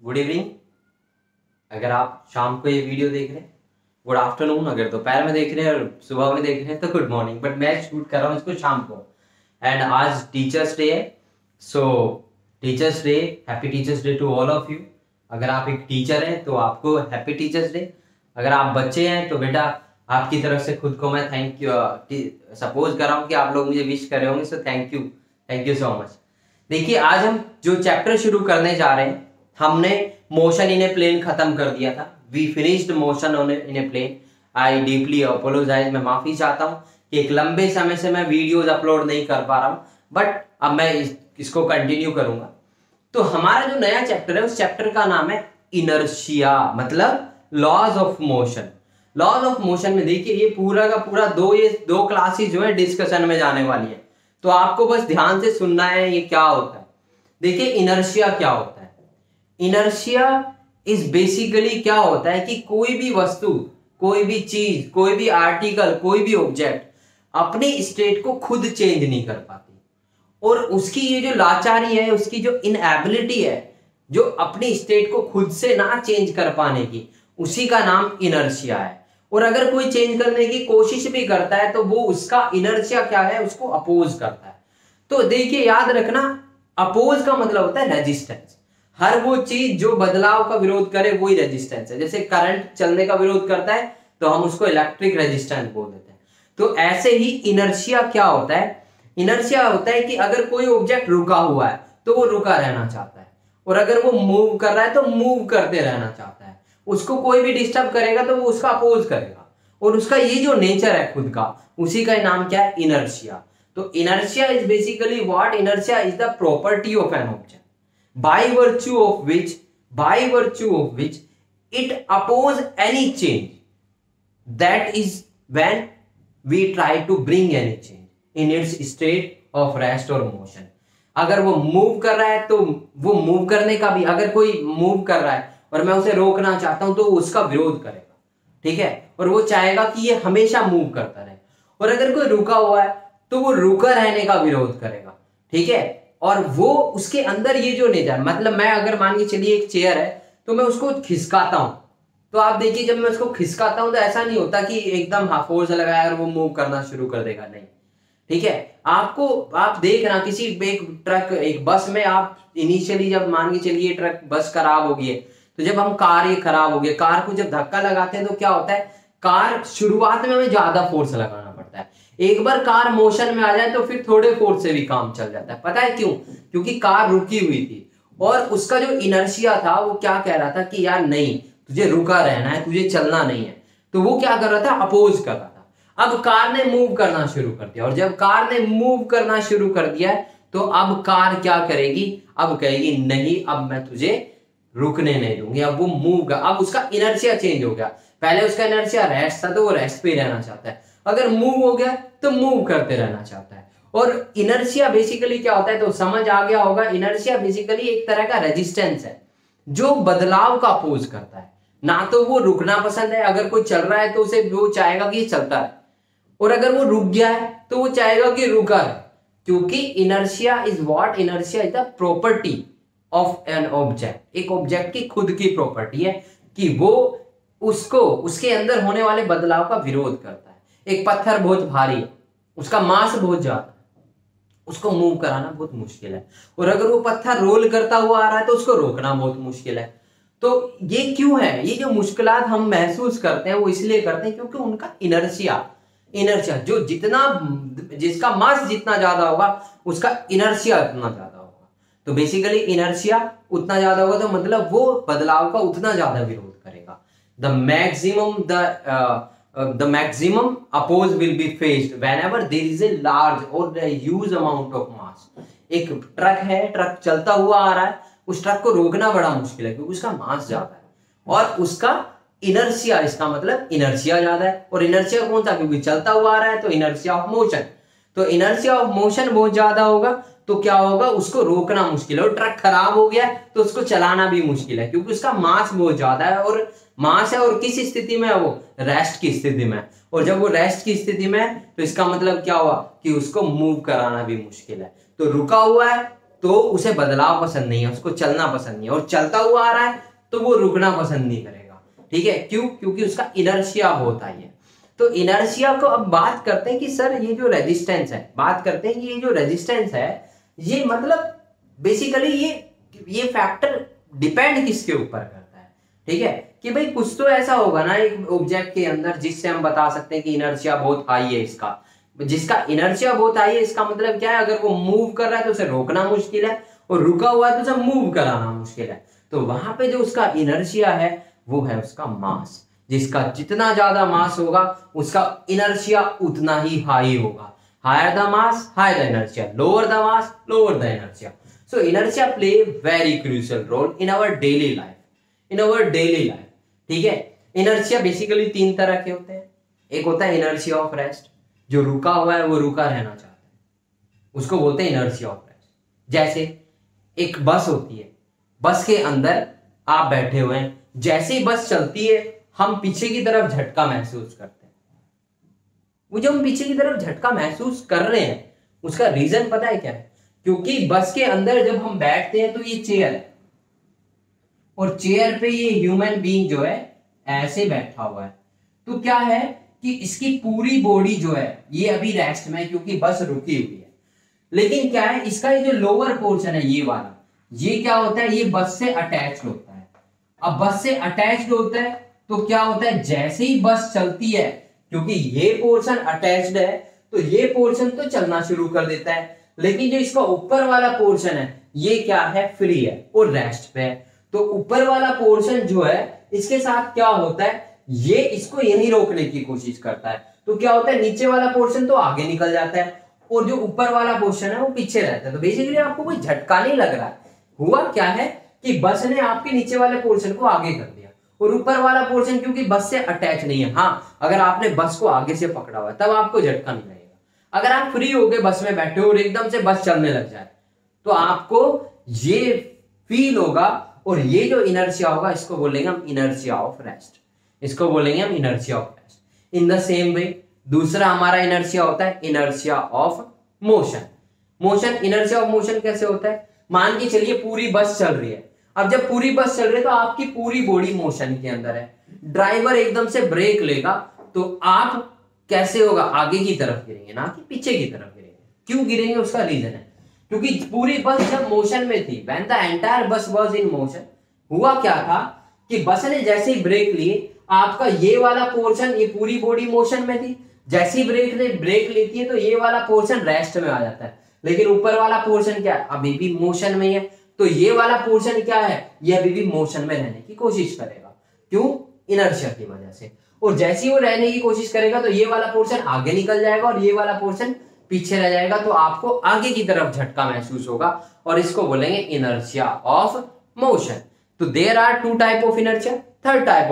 Good evening. अगर आप शाम को ये वीडियो देख रहे हैं, गुड आफ्टरनून। अगर दोपहर में देख रहे हैं और सुबह में देख रहे हैं तो गुड मॉर्निंग। बट मैं शूट कर रहा हूँ इसको शाम को। एंड आज टीचर्स डे है, so teachers day, happy teachers day to all of you. अगर आप एक टीचर हैं तो आपको हैप्पी टीचर्स डे। अगर आप बच्चे हैं तो बेटा आपकी तरफ से खुद को मैं थैंक यू सपोज कर रहा हूँ कि आप लोग मुझे विश कर रहे होंगे, so thank you so much. देखिए, आज हम जो चैप्टर शुरू करने जा रहे हैं, हमने मोशन इन ए प्लेन खत्म कर दिया था। We finished motion in a plane. I deeply apologise, मैं माफी चाहता हूँ कि एक लंबे समय से मैं वीडियोस अपलोड नहीं कर पा रहा हूँ, बट अब मैं इसको कंटिन्यू करूंगा। तो हमारा जो नया चैप्टर है उस चैप्टर का नाम है इनर्शिया, मतलब laws of motion. Laws of motion में देखिए, ये पूरा का पूरा दो क्लासेस जो है डिस्कशन में जाने वाली है, तो आपको बस ध्यान से सुनना है ये क्या होता है। देखिए, इनर्शिया क्या होता है। इनर्शिया इज बेसिकली क्या होता है कि कोई भी वस्तु, कोई भी चीज, कोई भी आर्टिकल, कोई भी ऑब्जेक्ट अपने स्टेट को खुद चेंज नहीं कर पाती, और उसकी ये जो लाचारी है, उसकी जो इनएबिलिटी है, जो अपनी स्टेट को खुद से ना चेंज कर पाने की, उसी का नाम इनर्शिया है। और अगर कोई चेंज करने की कोशिश भी करता है तो वो उसका इनर्शिया क्या है, उसको अपोज करता है। तो देखिए, याद रखना, अपोज का मतलब होता है रेजिस्टेंस। हर वो चीज जो बदलाव का विरोध करे वही रेजिस्टेंस है। जैसे करंट चलने का विरोध करता है तो हम उसको इलेक्ट्रिक रेजिस्टेंस बोल देते हैं। तो ऐसे ही इनर्शिया क्या होता है, इनर्शिया होता है कि अगर कोई ऑब्जेक्ट रुका हुआ है तो वो रुका रहना चाहता है, और अगर वो मूव कर रहा है तो मूव करते रहना चाहता है। उसको कोई भी डिस्टर्ब करेगा तो वो उसका अपोज करेगा, और उसका ये जो नेचर है खुद का, उसी का नाम क्या है, इनर्शिया। तो inertia is basically what, inertia is the property of an object by virtue of which it oppose any change. That is when we try to bring any change in its state of rest or motion. अगर वो move कर रहा है तो वो move करने का भी, अगर कोई मूव कर रहा है और मैं उसे रोकना चाहता हूं तो उसका विरोध करेगा, ठीक है, और वो चाहेगा कि ये हमेशा मूव करता रहे। और अगर कोई रुका हुआ है तो वो रुका रहने का विरोध करेगा, ठीक है। और वो उसके अंदर ये जो नेचर, मतलब मैं अगर मान के चलिए एक चेयर है तो मैं उसको खिसकाता हूं, तो आप देखिए जब मैं उसको खिसकाता हूं तो ऐसा नहीं होता कि एकदम फोर्स लगाया और वो मूव करना शुरू कर देगा, नहीं, ठीक है। आप देखना किसी एक ट्रक, एक बस में आप इनिशियली जब मान के चलिए ट्रक बस खराब हो गई है, तो जब हम ये खराब हो गई, कार को जब धक्का लगाते हैं तो क्या होता है, कार शुरुआत में हमें ज्यादा फोर्स लगाना पड़ता है। एक बार कार मोशन में आ जाए तो फिर थोड़े फोर्स से भी काम चल जाता है। पता है क्यों? क्योंकि कार रुकी हुई थी और उसका जो इनर्शिया था वो क्या कह रहा था कि यार नहीं, तुझे रुका रहना है, तुझे चलना नहीं है। तो वो क्या कर रहा था, अपोज कर रहा था। अब कार ने मूव करना शुरू कर दिया, और जब कार ने मूव करना शुरू कर दिया तो अब कार क्या करेगी, अब कहेगी नहीं, अब मैं तुझे रुकने नहीं दूंगी। अब वो मूव कर, अब उसका इनर्शिया चेंज हो गया। पहले उसका इनर्शिया रेस्ट था तो वो रेस्ट पे रहना चाहता है, अगर मूव हो गया तो मूव करते रहना चाहता है। और इनर्शिया बेसिकली क्या होता है, तो समझ आ गया होगा, इनर्शिया बेसिकली एक तरह का रेजिस्टेंस है जो बदलाव का अपोज करता है। ना तो वो रुकना पसंद है, अगर कोई चल रहा है तो उसे वो चाहेगा कि चलता है, और अगर वो रुक गया है तो वो चाहेगा कि रुका है। क्योंकि inertia is what, inertia is the property of an object. एक ऑब्जेक्ट की खुद की प्रॉपर्टी है कि वो उसको, उसके अंदर होने वाले बदलाव का विरोध करता है। एक पत्थर बहुत भारी है, उसका मास बहुत ज्यादा है, उसको मूव कराना बहुत मुश्किल है, और अगर वो पत्थर रोल करता हुआ आ रहा है तो उसको रोकना बहुत मुश्किल है। तो ये क्यों है, ये जो मुश्किलात हम महसूस करते हैं वो इसलिए करते हैं क्योंकि उनका इनर्शिया जो जिसका मास जितना ज्यादा होगा उसका इनर्शिया उतना ज्यादा होगा। तो बेसिकली इनर्शिया उतना ज्यादा होगा तो मतलब वो बदलाव का उतना ज्यादा विरोध करेगा। The maximum oppose will be faced whenever there is a large or a huge amount of mass. एक ट्रक है, ट्रक चलता हुआ आ रहा है, उस ट्रक को रोकना बड़ा मुश्किल है क्योंकि उसका मास ज्यादा है और उसका इनर्शिया, इसका मतलब इनर्शिया ज्यादा है। और इनर्शिया कौन सा, क्योंकि चलता हुआ आ रहा है तो इनर्शिया ऑफ मोशन। तो इनर्शिया ऑफ मोशन बहुत ज्यादा होगा तो क्या होगा, उसको रोकना मुश्किल है। और ट्रक खराब हो गया तो उसको चलाना भी मुश्किल है क्योंकि उसका मास बहुत ज्यादा है, और मास है, और किस स्थिति में है वो, रेस्ट की स्थिति में। और जब वो रेस्ट की स्थिति में है तो इसका मतलब क्या हुआ कि उसको मूव कराना भी मुश्किल है। तो रुका हुआ है तो उसे बदलाव पसंद नहीं है, उसको चलना पसंद नहीं है, और चलता हुआ आ रहा है तो वो रुकना पसंद नहीं करेगा। ठीक है, क्यों? क्योंकि उसका इनर्शिया बहुत हाई है। तो इनर्शिया को अब बात करते हैं कि सर ये जो रेजिस्टेंस है, बात करते हैं कि ये जो रेजिस्टेंस है ये मतलब बेसिकली ये फैक्टर डिपेंड किसके ऊपर करता है। ठीक है, कि भाई कुछ तो ऐसा होगा ना एक ऑब्जेक्ट के अंदर जिससे हम बता सकते हैं कि इनर्शिया बहुत हाई है इसका। जिसका इनर्शिया बहुत हाई है इसका मतलब क्या है, अगर वो मूव कर रहा है तो उसे रोकना मुश्किल है, और रुका हुआ है तो उसे मूव कराना मुश्किल है। तो वहां पे जो उसका इनर्शिया है वो है उसका मास। जिसका जितना ज्यादा मास होगा उसका इनर्शिया उतना ही हाई होगा। Higher the mass higher the inertia, lower the mass lower the inertia. So inertia play very crucial role in our daily life, ठीक है। इनर्शिया बेसिकली 3 तरह के होते हैं। एक होता है इनर्शिया ऑफ रेस्ट, जो रुका हुआ है वो रुका रहना चाहता है, उसको बोलते हैं इनर्शिया ऑफ रेस्ट। जैसे एक बस होती है, बस के अंदर आप बैठे हुए हैं, जैसे ही बस चलती है हम पीछे की तरफ झटका महसूस करते हैं। वो जो हम पीछे की तरफ झटका महसूस कर रहे हैं उसका रीजन पता है क्या है? क्योंकि बस के अंदर जब हम बैठते हैं तो ये चेयर है, और चेयर पे ये ह्यूमन बीइंग जो है ऐसे बैठा हुआ है। तो क्या है कि इसकी पूरी बॉडी जो है ये अभी रेस्ट में है क्योंकि बस रुकी हुई है। लेकिन क्या है, इसका ये जो लोअर पोर्शन है ये वाला, ये क्या होता है, ये बस से अटैच्ड होता है। अब बस से अटैच्ड होता है तो क्या होता है, जैसे ही बस चलती है, क्योंकि ये पोर्शन अटैच्ड है तो ये पोर्शन तो चलना शुरू कर देता है। लेकिन जो इसका ऊपर वाला पोर्शन है ये क्या है, फ्री है और रेस्ट पे है। तो ऊपर वाला पोर्शन जो है इसके साथ क्या होता है, ये इसको यही रोकने की कोशिश करता है। तो क्या होता है, नीचे वाला पोर्शन तो आगे निकल जाता है और जो ऊपर वाला पोर्शन है वो पीछे रहता है। तो बेसिकली आपको कोई झटका नहीं लग रहा है। हुआ क्या है कि बस ने आपके नीचे वाले पोर्शन को आगे कर दिया, और ऊपर वाला पोर्शन क्योंकि बस से अटैच नहीं है। हाँ, अगर आपने बस को आगे से पकड़ा हुआ है तब आपको झटका नहीं लगेगा। अगर आप फ्री हो गए बस में बैठे हो और एकदम से बस चलने लग जाए तो आपको ये फील होगा, और ये जो इनर्शिया होगा इसको बोलेंगे हम इनर्शिया ऑफ रेस्ट, इसको बोलेंगे हम inertia of rest. In the same way दूसरा हमारा इनर्शिया होता है inertia of motion. Inertia of motion कैसे होता है, मान के चलिए पूरी बस चल रही है। अब जब पूरी बस चल रही है तो आपकी पूरी बॉडी मोशन के अंदर है। ड्राइवर एकदम से ब्रेक लेगा तो आप कैसे होगा, आगे की तरफ गिरेंगे ना कि पीछे की तरफ गिरेंगे। क्यों गिरेंगे, उसका रीजन है क्योंकि पूरी बस जब मोशन में थी, व्हेन द एंटायर बस वाज इन मोशन, हुआ क्या था कि बस ने जैसे ही ब्रेक लिए, आपका ये वाला पोर्शन, ये पूरी बॉडी मोशन में थी, जैसे ही ब्रेक लेती है तो ये वाला पोर्शन रेस्ट में आ जाता है। लेकिन ऊपर वाला पोर्शन क्या है, अभी भी मोशन में है। तो ये वाला पोर्शन क्या है, ये अभी भी मोशन में रहने की कोशिश करेगा। क्यों, इनर्शिया की वजह से। और जैसे ही वो रहने की कोशिश करेगा तो ये वाला पोर्शन आगे निकल जाएगा और ये वाला पोर्शन पीछे रह जाएगा। तो आपको आगे की तरफ झटका महसूस होगा और इसको बोलेंगे इनर्शिया ऑफ मोशन। तो there are 2 type of inertia. Third type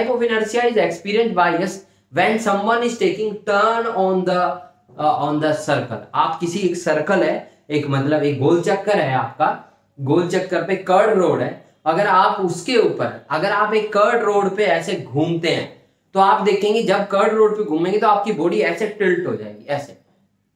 of inertia is experienced by us when someone is taking turn on the circle. आप किसी एक सर्कल है, एक मतलब एक गोल चक्कर है आपका, गोल चक्कर पे कर्ड रोड है। अगर आप उसके ऊपर, अगर आप एक कर्ड रोड पे ऐसे घूमते हैं तो आप देखेंगे जब कर्ड रोड पे घूमेंगे तो आपकी बॉडी ऐसे टिल्ट हो जाएगी, ऐसे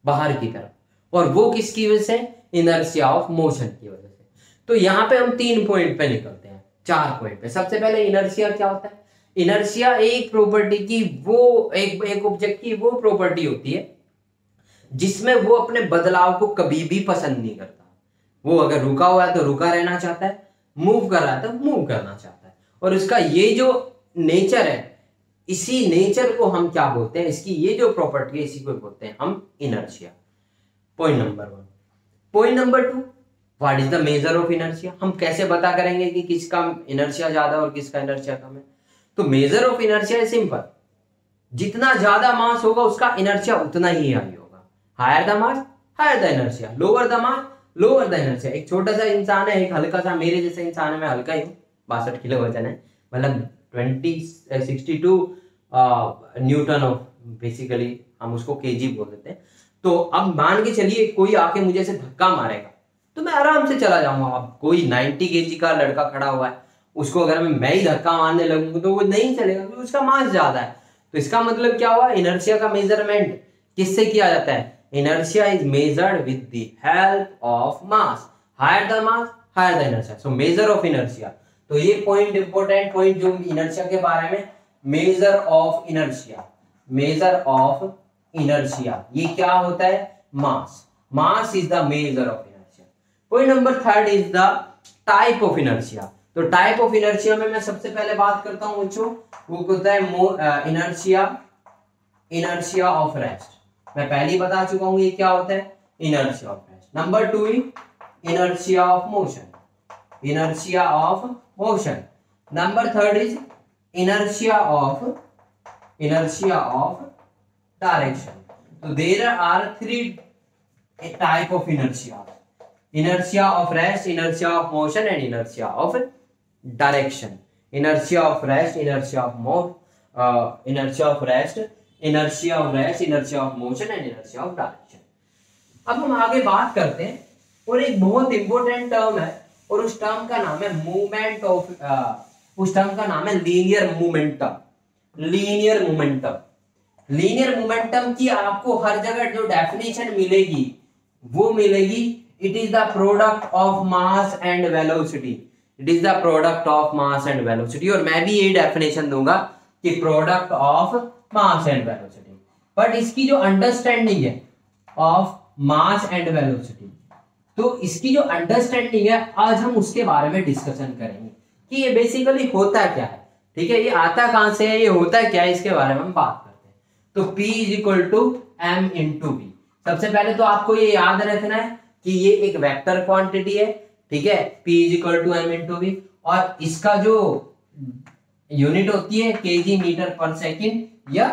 बाहर की तरफ। और वो किसकी वजह से, इनर्शिया ऑफ मोशन की वजह से। तो यहाँ पे हम 3 पॉइंट पे निकलते हैं, 4 पॉइंट पे। सबसे पहले इनर्शिया क्या होता है। इनर्शिया एक प्रॉपर्टी की, वो एक ऑब्जेक्ट की वो प्रॉपर्टी होती है जिसमें वो अपने बदलाव को कभी भी पसंद नहीं करता। वो अगर रुका हुआ है तो रुका रहना चाहता है, मूव कर रहा है तो मूव करना चाहता है। और उसका ये जो नेचर है, इसी नेचर को हम क्या बोलते हैं, इसकी ये जो प्रॉपर्टी है इसी को बोलते हैं हम inertia. Point number 1। Point number 2, what is the measure of inertia. हम कैसे पता करेंगे कि किसका इनर्शिया ज्यादा और किसका इनर्शिया कम है। तो measure of inertia is simple, जितना ज्यादा मास होगा उसका इनर्शिया उतना ही हाई होगा। Higher the mass higher the inertia, lower the mass lower the inertia. एक छोटा सा इंसान है, एक हल्का सा, मेरे जैसे इंसान है, मैं हल्का ही हूँ, 62 किलो वजन है, मतलब 62 न्यूटन ऑफ, बेसिकली हम उसको केजी बोल देते हैं। तो अब मान के चलिए कोई आके मुझे से धक्का मारेगा तो मैं आराम से चला जाऊंगा। अब कोई 90 केजी का लड़का खड़ा हुआ है, उसको अगर मैं ही धक्का मारने लगूंगा तो वो नहीं चलेगा क्योंकि उसका मास ज्यादा है। तो इसका मतलब क्या हुआ, इनर्शिया का मेजरमेंट किससे किया जाता है, inertia is measured with the help of mass. Higher the mass, higher the inertia. So measure of inertia. तो ये पॉइंट इंपॉर्टेंट पॉइंट जो इनर्शिया के बारे में, measure of inertia, measure of inertia, ये क्या होता है? Mass. Mass is the measure of inertia. Point number third is the type of inertia. तो टाइप ऑफ इनर्शिया में मैं सबसे पहले बात करता हूं बच्चों, वो होता है इनर्शिया, इनर्शिया ऑफ रेस्ट. मैं पहले ही बता चुका हूं ये क्या होता है, inertia of rest. Number two is inertia of motion, inertia of motion. Number third is inertia of direction. तो there are three type of inertia: inertia of rest, inertia of motion and inertia of direction. Inertia of rest, inertia of inertia of rest, inertia of rest, inertia of motion and inertia of direction. अब हम आगे बात करते हैं और एक बहुत important term है और उस टर्म का नाम है मूवमेंट ऑफ, उस टर्म का नाम है linear momentum. Linear momentum. Linear momentum की आपको हर जगह जो डेफिनेशन मिलेगी वो मिलेगी, it is the product of mass and velocity. It is the product of mass and velocity. और मैं भी ये डेफिनेशन दूंगा कि product of mass and velocity. But इसकी जो अंडरस्टैंडिंग है of mass and velocity, तो इसकी जो अंडरस्टैंडिंग है आज हम उसके बारे में डिस्कशन करेंगे कि ये बेसिकली होता क्या है. ठीक है, ये आता कहां से है, ये होता क्या है, इसके बारे में हम बात करते हैं. तो P is equal to M into b. सबसे पहले तो आपको ये याद रखना है कि ये एक वेक्टर क्वांटिटी है. ठीक है, P is equal to M into b, और इसका जो यूनिट होती है केजी मीटर पर सेकेंड या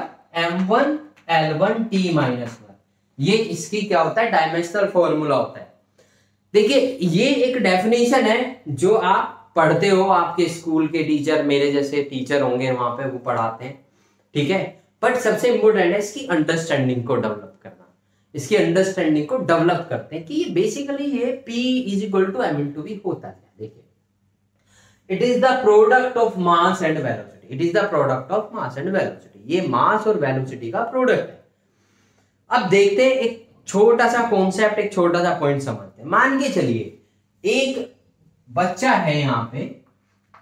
M1 L1 T माइनस 1. ये इसकी क्या होता है, डायमेंशनल फॉर्मूला होता है. देखिए ये एक डेफिनेशन है जो आप पढ़ते हो, आपके स्कूल के टीचर, मेरे जैसे टीचर होंगे वहां पे, वो पढ़ाते हैं. ठीक है, बट सबसे इंपॉर्टेंट है इसकी अंडरस्टैंडिंग को डेवलप करना. इसकी अंडरस्टैंडिंग को डेवलप करते हैं कि ये बेसिकली ये P is equal to M into b होता है. देखिए, it is the product of mass and velocity. It is the product of mass and velocity. ये मास और वेलोसिटी का प्रोडक्ट है. अब देखते हैं एक छोटा सा कॉन्सेप्ट, एक छोटा सा पॉइंट समझते हैं. मान के चलिए एक बच्चा है यहाँ पे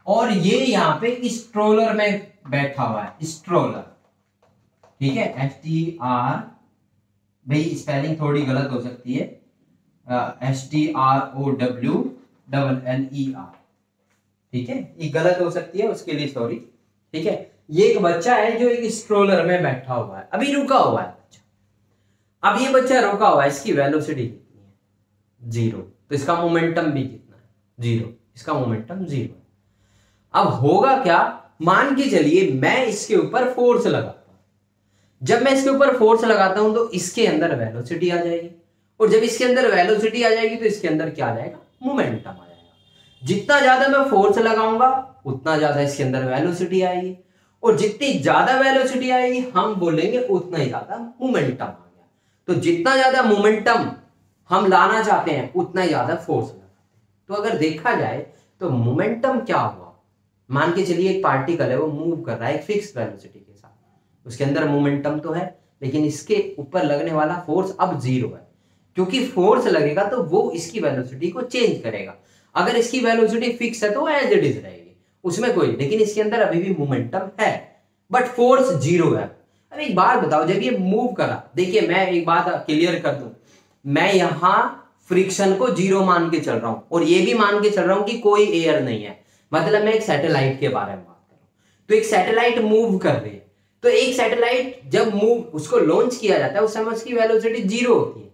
और ये यहाँ पे स्ट्रोलर में बैठा हुआ है. स्ट्रोलर, ठीक है, STR, भाई स्पेलिंग थोड़ी गलत हो सकती है, STROWLLER. ठीक है, ये गलत हो सकती है, उसके लिए सॉरी. ठीक है, ये एक बच्चा है जो एक स्ट्रोलर में बैठा हुआ है, अभी रुका हुआ है बच्चा. अब ये बच्चा रुका हुआ है, इसकी वेलोसिटी कितनी है, 0. तो इसका मोमेंटम भी कितना है, 0. इसका मोमेंटम 0 है. अब होगा क्या, मान के चलिए मैं इसके ऊपर फोर्स लगाता हूं. जब मैं इसके ऊपर फोर्स लगाता हूं तो इसके अंदर वेलोसिटी आ जाएगी, और जब इसके अंदर वेलोसिटी आ जाएगी तो इसके अंदर क्या आ जाएगा, मोमेंटम आ जाएगा. जितना ज्यादा मैं फोर्स लगाऊंगा उतना ज्यादा इसके अंदर वेलोसिटी आएगी, और जितनी ज्यादा वेलोसिटी आएगी हम बोलेंगे उतना ही ज्यादा मोमेंटम आ गया. तो जितना ज्यादा मोमेंटम हम लाना चाहते हैं उतना ही ज्यादा फोर्स लगाते हैं. तो अगर देखा जाए तो मोमेंटम क्या हुआ, मान के चलिए एक पार्टिकल है वो मूव कर रहा है एक फिक्स वेलोसिटी के साथ, उसके अंदर मोमेंटम तो है, लेकिन इसके ऊपर लगने वाला फोर्स अब 0 है. क्योंकि फोर्स लगेगा तो वो इसकी वेलोसिटी को चेंज करेगा. अगर इसकी वेलोसिटी फिक्स है तो एज इट इज रहेगी, उसमें कोई, लेकिन इसके अंदर अभी भी मोमेंटम है बट फोर्स 0 है. अब एक बात बताओ, जब ये मूव करा, देखिए मैं एक बात क्लियर कर दूं, मैं यहां फ्रिक्शन को 0 मान के चल रहा हूं और ये भी मान के चल रहा हूं कि कोई एयर नहीं है. मतलब मैं एक सैटेलाइट के बारे में बात कर रहा हूं. तो एक सैटेलाइट मूव कर रही है, तो एक सैटेलाइट जब मूव, उसको लॉन्च किया जाता है उस समय उसकी वेलोसिटी 0 होती है.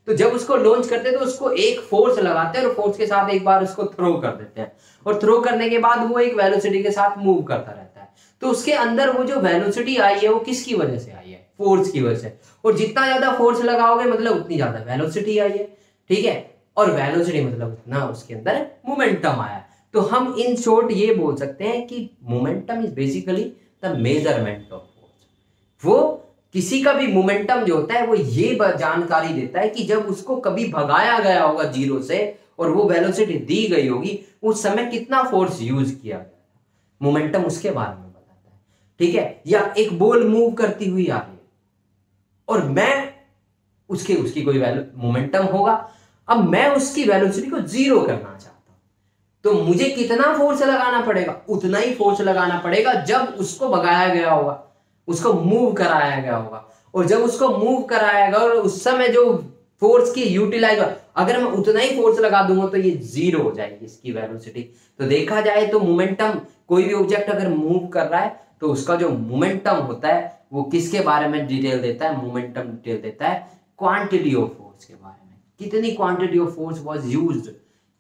तो जब उसको लॉन्च करते हैं तो उसको एक फोर्स लगाते हैं और फोर्स के साथ एक बार उसको थ्रो कर देते हैं, और थ्रो करने के बाद वो एक वेलोसिटी के साथ मूव करता रहता है. तो उसके अंदर वो जो वेलोसिटी आई है वो किसकी वजह से आई है, फोर्स की वजह से. और जितना ज्यादा फोर्स लगाओगे मतलब उतनी ज्यादा वेलोसिटी आई है. ठीक है, और वेलोसिटी मतलब उतना उसके अंदर मोमेंटम आया. तो हम इन शॉर्ट ये बोल सकते हैं कि momentum is basically the measurement of force. वो किसी का भी मोमेंटम जो होता है वो ये जानकारी देता है कि जब उसको कभी भगाया गया होगा 0 से और वो वेलोसिटी दी गई होगी, उस समय कितना फोर्स यूज किया गया. मोमेंटम उसके बारे में बताता है. ठीक है, या एक बॉल मूव करती हुई आ रही है और मैं उसकी कोई मोमेंटम होगा। अब मैं उसकी वेलोसिटी को जीरो करना चाहता हूं, तो मुझे कितना फोर्स लगाना पड़ेगा? उतना ही फोर्स लगाना पड़ेगा जब उसको भगाया गया होगा, उसको मूव कराया गया होगा। और जब उसको मूव कराया गया और उस समय जो फोर्स की यूटिलाइज, अगर मैं उतना ही फोर्स लगा दूंगा तो ये जीरो हो जाएगी इसकी वेलोसिटी। तो देखा जाए तो मोमेंटम, कोई भी ऑब्जेक्ट अगर मूव कर रहा है तो उसका जो मोमेंटम होता है वो किसके बारे में डिटेल देता है? मोमेंटम डिटेल देता है क्वांटिटी ऑफ फोर्स के बारे में। कितनी quantity of force was used,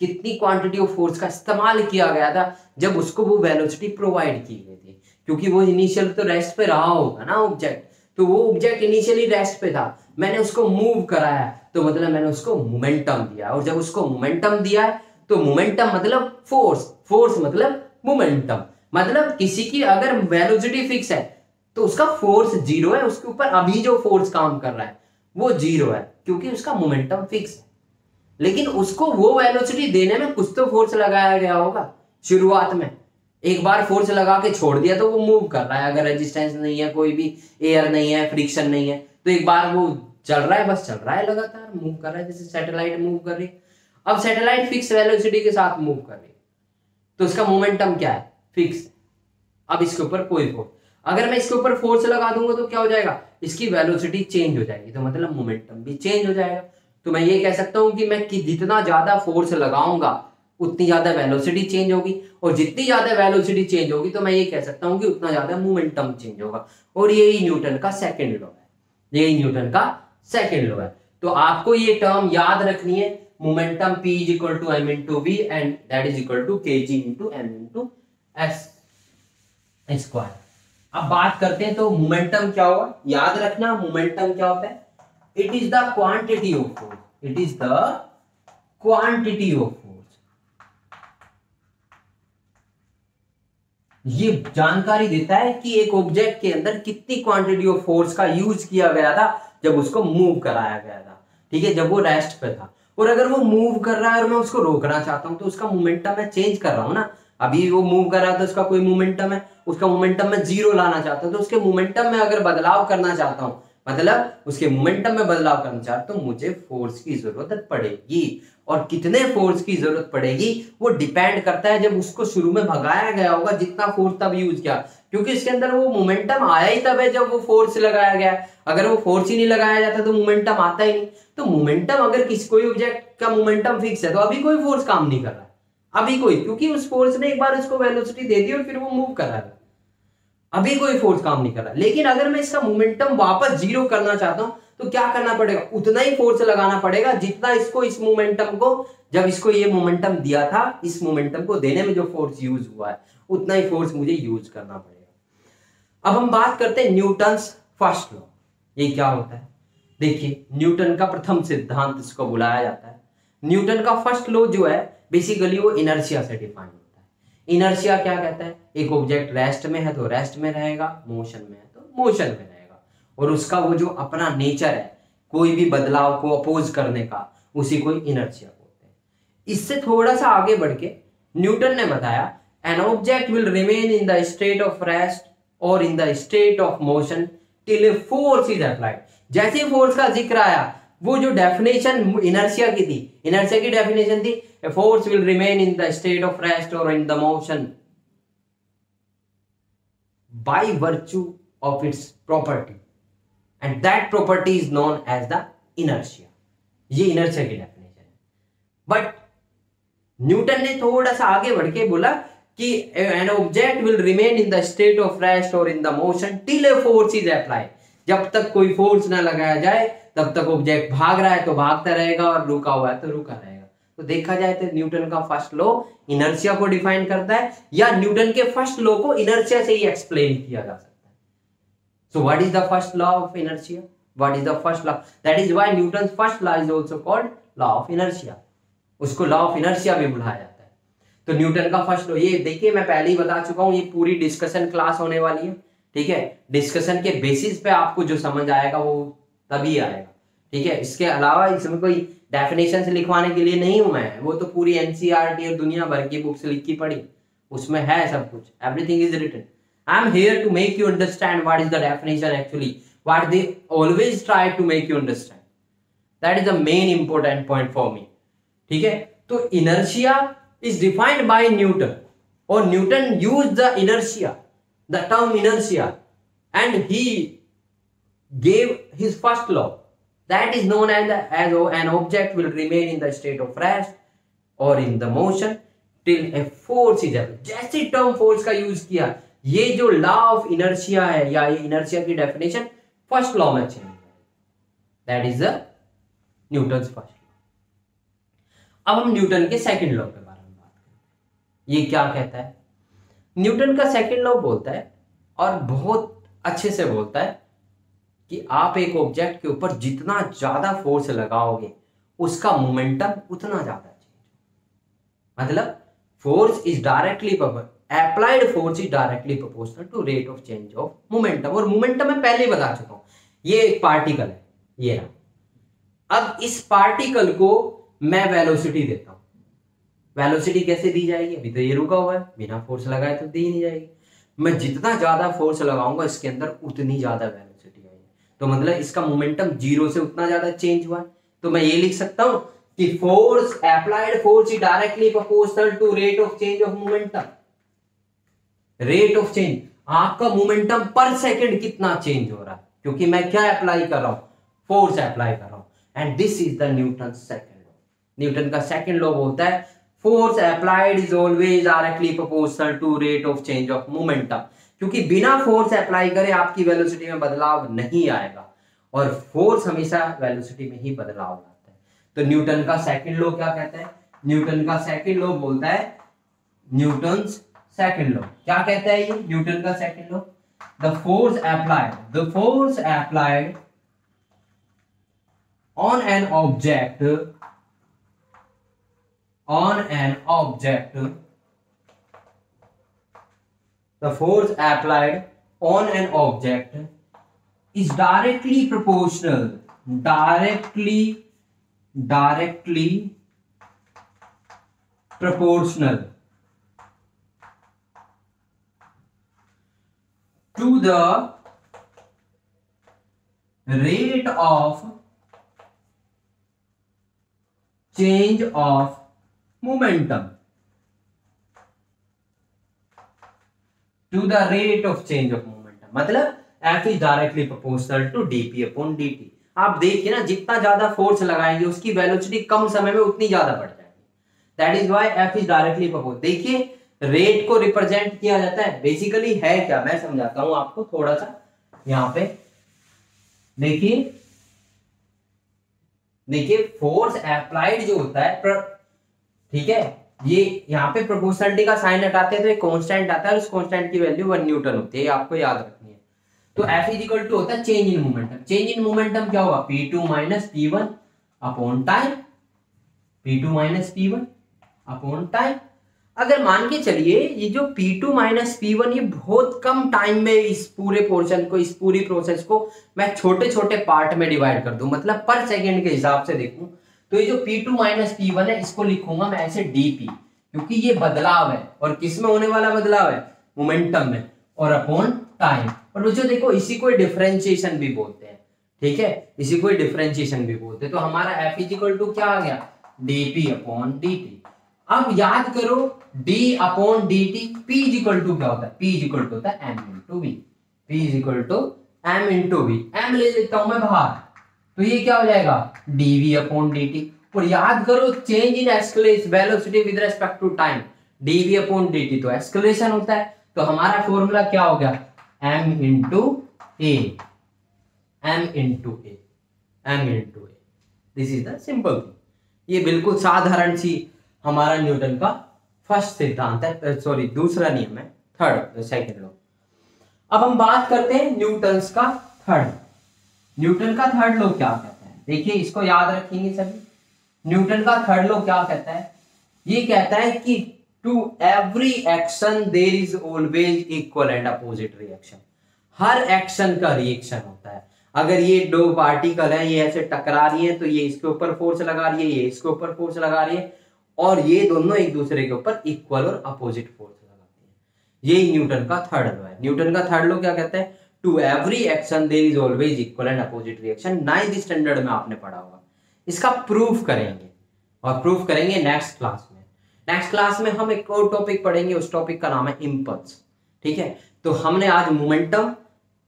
कितनी क्वांटिटी ऑफ फोर्स का इस्तेमाल किया गया था जब उसको वो वेलोसिटी प्रोवाइड की गई थी। क्योंकि वो इनिशियल तो रेस्ट पे रहा होगा ना ऑब्जेक्ट, तो वो ऑब्जेक्ट इनिशियली रेस्ट पे था, मैंने उसको मूव कराया तो मतलब मैंने उसको मोमेंटम दिया। और जब उसको मोमेंटम दिया है तो मोमेंटम मतलब फोर्स, फोर्स मतलब मोमेंटम। मतलब किसी की अगर वेलोसिटी फिक्स है तो उसका फोर्स जीरो है, उसके ऊपर अभी जो फोर्स काम कर रहा है वो जीरो है क्योंकि उसका मोमेंटम फिक्स है। लेकिन उसको वो वेलोसिटी देने में कुछ तो फोर्स लगाया गया होगा शुरुआत में। एक बार फोर्स लगा के छोड़ दिया तो वो मूव कर रहा है, अगर रेजिस्टेंस नहीं है, कोई भी एयर नहीं है, फ्रिक्शन नहीं है, तो एक बार वो चल रहा है, बस चल रहा है, लगातार मूव कर रहा है, जैसे सैटेलाइट मूव कर रही है। अब सैटेलाइट फिक्स वेलोसिटी के साथ मूव कर रही है तो उसका मोमेंटम क्या है? फिक्स। अब इसके ऊपर कोई फोर्स, अगर मैं इसके ऊपर फोर्स लगा दूंगा तो क्या हो जाएगा? इसकी वेलोसिटी चेंज हो जाएगी, तो मतलब मोमेंटम भी चेंज हो जाएगा। तो मैं ये कह सकता हूं कि मैं जितना ज्यादा फोर्स लगाऊंगा उतनी ज्यादा वेलोसिटी चेंज होगी, और जितनी ज्यादा वेलोसिटी चेंज होगी तो मैं ये कह सकता हूं कि उतना ज्यादा मोमेंटम चेंज होगा। और यही न्यूटन का सेकंड लॉ है, यही न्यूटन का सेकंड लॉ है। तो आपको ये टर्म याद रखनी है, momentum P is equal to m into v and that is equal to kg into m into s square. अब बात करते हैं तो मोमेंटम क्या होगा, याद रखना मोमेंटम क्या होता है? It is the quantity of force, it is the quantity of force. ये जानकारी देता है कि एक ऑब्जेक्ट के अंदर कितनी क्वांटिटी ऑफ फोर्स का यूज किया गया था जब उसको मूव कराया गया था, ठीक है, जब वो रेस्ट पे था। और अगर वो मूव कर रहा है और मैं उसको रोकना चाहता हूं तो उसका मोमेंटम मैं चेंज कर रहा हूं ना। अभी वो मूव कर रहा था, उसका कोई मोमेंटम है, उसका मोमेंटम मैं जीरो लाना चाहता हूं, तो उसके मोमेंटम में अगर बदलाव करना चाहता हूं, मतलब उसके मोमेंटम में बदलाव करना चाहता हूं, मुझे फोर्स की जरूरत पड़ेगी। और कितने फोर्स की जरूरत पड़ेगी वो डिपेंड करता है जब उसको शुरू में भगाया गया होगा, जितना फोर्स तब यूज किया, क्योंकि इसके अंदर वो मोमेंटम आया ही तब है जब वो फोर्स लगाया गया। अगर वो फोर्स ही नहीं लगाया जाता तो मोमेंटम आता ही नहीं। तो मोमेंटम, अगर किसी कोई ऑब्जेक्ट का मोमेंटम फिक्स है तो अभी कोई फोर्स काम नहीं कर रहा है, अभी कोई, क्योंकि उस फोर्स ने एक बार उसको वेलोसिटी दे दी और फिर वो मूव कर रहा है, अभी कोई फोर्स काम नहीं कर रहा। लेकिन अगर मैं इसका मोमेंटम वापस जीरो करना चाहता हूं तो क्या करना पड़ेगा? उतना ही फोर्स लगाना पड़ेगा जितना इसको, इस मोमेंटम को, जब इसको ये मोमेंटम दिया था, इस मोमेंटम को देने में जो फोर्स यूज हुआ है उतना ही फोर्स मुझे यूज करना पड़ेगा। अब हम बात करते हैं न्यूटन्स फर्स्ट लॉ। ये क्या होता है? देखिए, न्यूटन का प्रथम सिद्धांत इसको बुलाया जाता है। न्यूटन का फर्स्ट लॉ जो है बेसिकली वो इनर्शिया से डिफाइन होता है। इनर्शिया क्या कहता है? एक ऑब्जेक्ट रेस्ट में है तो रेस्ट में रहेगा, मोशन में है तो मोशन में रहेगा, और उसका वो जो अपना नेचर है कोई भी बदलाव को अपोज करने का, उसी को इनर्शिया बोलते हैं। इससे थोड़ा सा आगे बढ़ के न्यूटन ने बताया an object will remain in the state of rest और in the state of motion till a force is applied. जैसे फोर्स का जिक्र आया, वो जो डेफिनेशन इनर्शिया की थी, इनर्शिया की डेफिनेशन थी a force will remain in the state of rest और in the motion by virtue of its property and that property is known as the inertia। ये inertia की डेफिनेशन है। But Newton ने थोड़ा सा आगे बढ़ के बोला कि an object will remain in the state of rest or in the motion till a force is applied। जब तक कोई फोर्स ना लगाया जाए तब तक ऑब्जेक्ट भाग रहा है तो भागता रहेगा और रुका हुआ है तो रुका रहेगा। तो देखा जाए तो न्यूटन का फर्स्ट लॉ इनर्शिया को डिफाइन करता है, या न्यूटन के फर्स्ट लॉ को इनर्शिया से ही एक्सप्लेन किया जा सकता है। So what is the first law of inertia? What is the first law? That is why Newton first law is also called law of inertia. उसको लॉ ऑफ इनर्शिया भी बुलाया जाता है। तो न्यूटन का फर्स्ट लॉ, ये देखिए मैं पहले ही बता चुका हूं, ये पूरी डिस्कशन क्लास होने वाली है, ठीक है। डिस्कशन के बेसिस पे आपको जो समझ आएगा वो तभी आएगा, ठीक है। इसके अलावा इसमें कोई डेफिनेशन से लिखवाने के लिए नहीं हूं मैं, वो तो पूरी एनसीईआरटी और दुनिया भर की बुक्स लिखी पड़ी, उसमें है सब कुछ, everything is written. I am here to make you understand what is the definition actually, what they always try to make you understand. That is the main important point for me. ठीक है, तो inertia is defined by Newton, और Newton use the inertia, the term inertia, and he gave his first law, that is known as an object will remain in the state of rest or in the motion till a force is applied। जैसे term force का use किया, ये जो law of inertia है या ये inertia की definition first law में चेंज है, that is the Newton's first law. अब हम न्यूटन के सेकंड लॉ के बारे में बात करें। ये क्या कहता है? न्यूटन का सेकंड लॉ बोलता है, और बहुत अच्छे से बोलता है, कि आप एक ऑब्जेक्ट के ऊपर जितना ज्यादा फोर्स लगाओगे उसका मोमेंटम उतना ज्यादा चेंज। मतलब force is directly applied force is directly proportional to rate of change of momentum. और मोमेंटम मैं पहले ही बता चुका हूं, ये एक पार्टिकल है, ये रहा। अब इस पार्टिकल को मैं वेलोसिटी देता हूं। वेलोसिटी कैसे दी जाएगी? अभी तो ये रुका हुआ है, बिना फोर्स लगाए तो दी ही नहीं जाएगी। मैं जितना ज्यादा फोर्स लगाऊंगा इसके अंदर उतनी ज्यादा वेलोसिटी आएगी। तो मतलब इसका मोमेंटम जीरो से उतना ज्यादा चेंज हुआ है। तो मैं ये लिख सकता हूं कि force applied force is directly proportional to rate of change of momentum. Rate of change, आपका मोमेंटम पर सेकंड कितना चेंज हो रहा है, क्योंकि मैं क्या अप्लाई कर रहा हूं? फोर्स अप्लाई कर रहा हूं। And this is the Newton second law. Newton का सेकंड लॉ बोलता है force applied is always directly proportional to rate of change of momentum. क्योंकि बिना फोर्स अप्लाई करे आपकी वेलोसिटी में बदलाव नहीं आएगा, और फोर्स हमेशा वेलोसिटी में ही बदलाव लाता है। तो न्यूटन का सेकंड लॉ क्या कहता है? न्यूटन का सेकंड लॉ बोलता है, न्यूटन्स सेकंड लॉ क्या कहता है? ये न्यूटन का second law, the force applied on an object the force applied on an object is directly proportional to the rate of change of momentum, to the rate of change of momentum। मतलब F is directly proportional to dp upon dt। आप देखिए ना, जितना ज्यादा force लगाएंगे उसकी velocity कम समय में उतनी ज्यादा बढ़ जाएगी। That is why F is directly proportional। देखिए रेट को रिप्रेजेंट किया जाता है, बेसिकली है क्या, मैं समझाता हूं आपको थोड़ा सा। यहां पे देखिए फोर्स अप्लाइड जो होता है, ठीक है, ये यहाँ पे प्रोपोर्शनलिटी का साइन हटाते हैं तो एक कांस्टेंट आता है, और उस कांस्टेंट की वैल्यू 1 न्यूटन होती है, आपको याद रखनी है। तो F इज इक्वल टू होता है change in momentum. Change in momentum क्या होगा? P2 minus P1 upon time, P2 minus P1 upon time. अगर मान के चलिए ये जो P2 माइनस P1 ये बहुत कम टाइम में इस पूरे पोर्शन को, इस पूरी प्रोसेस को मैं छोटे छोटे पार्ट में डिवाइड कर दूं, मतलब पर सेकेंड के हिसाब से देखूं, तो ये जो P2 माइनस P1 है इसको लिखूंगा मैं ऐसे dp, क्योंकि ये बदलाव है, और किस में होने वाला बदलाव है? मोमेंटम में, और अपॉन टाइम। और बच्चों देखो इसी को डिफरेंशिएशन भी बोलते हैं, ठीक है, इसी को डिफरेंशिएशन भी बोलते हैं। तो हमारा F इज इक्वल टू क्या आ गया? dp upon dt। अब याद करो d upon dt, p is equal to क्या होता है? p इज इक्वल टू होता है m into v। p is equal to m into v। m ले लेता हूं मैं बाहर, तो ये क्या हो जाएगा? dv upon dt। और याद करो change in acceleration velocity with respect to time, dv upon dt तो एक्सेलरेशन होता है। तो हमारा फॉर्मूला क्या हो गया? m into a, m into a। This is the simple thing. ये बिल्कुल साधारण सी हमारा न्यूटन का फर्स्ट सिद्धांत है, सॉरी दूसरा नियम है, थर्ड सेकंड लॉ। अब हम बात करते हैं न्यूटन्स का थर्ड। न्यूटन का थर्ड लॉ क्या कहता है? देखिए इसको याद रखेंगे सभी। न्यूटन का थर्ड लॉ क्या कहता है? ये कहता है कि to every action there is always equal and opposite reaction. हर एक्शन का रिएक्शन होता है। अगर ये दो पार्टिकल है, ये ऐसे टकरा रही है, तो ये इसके ऊपर फोर्स लगा रही है, ये इसके ऊपर फोर्स लगा रही है, और ये दोनों एक दूसरे के ऊपर इक्वल और अपोजिट फोर्स लगाती है। यही न्यूटन का थर्ड लॉ है। न्यूटन का थर्ड लॉ क्या कहता है? To every action there is always equal and opposite reaction. 9th standard में आपने पढ़ा होगा। इसका प्रूफ करेंगे, और प्रूफ करेंगे नेक्स्ट क्लास में। नेक्स्ट क्लास में हम एक और टॉपिक पढ़ेंगे, उस टॉपिक का नाम है इम्पल्स। ठीक है, तो हमने आज momentum,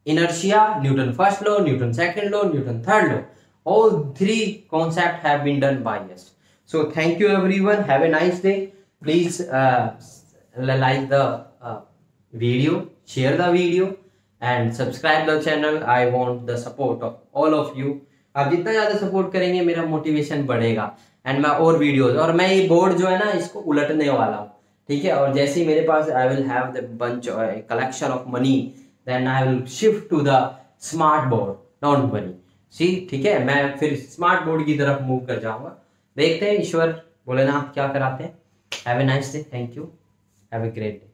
inertia, Newton first law, Newton second law, Newton third law, all three concepts have been done by us. So thank you everyone, have a nice day. Please like the video, share the video and subscribe the channel. I want the support of all of you. आप जितना ज़्यादा support करेंगे मेरा motivation बढ़ेगा, and मैं और videos, और मैं ये बोर्ड जो है ना इसको उलटने वाला हूँ। ठीक है, और जैसे ही मेरे पास I will have the bunch collection of money, then I will shift to the smart board, don't worry. ठीक है, मैं फिर स्मार्ट बोर्ड की तरफ मूव कर जाऊंगा। देखते हैं ईश्वर भोलेनाथ क्या कराते हैं। Have a nice day, thank you, have a great day.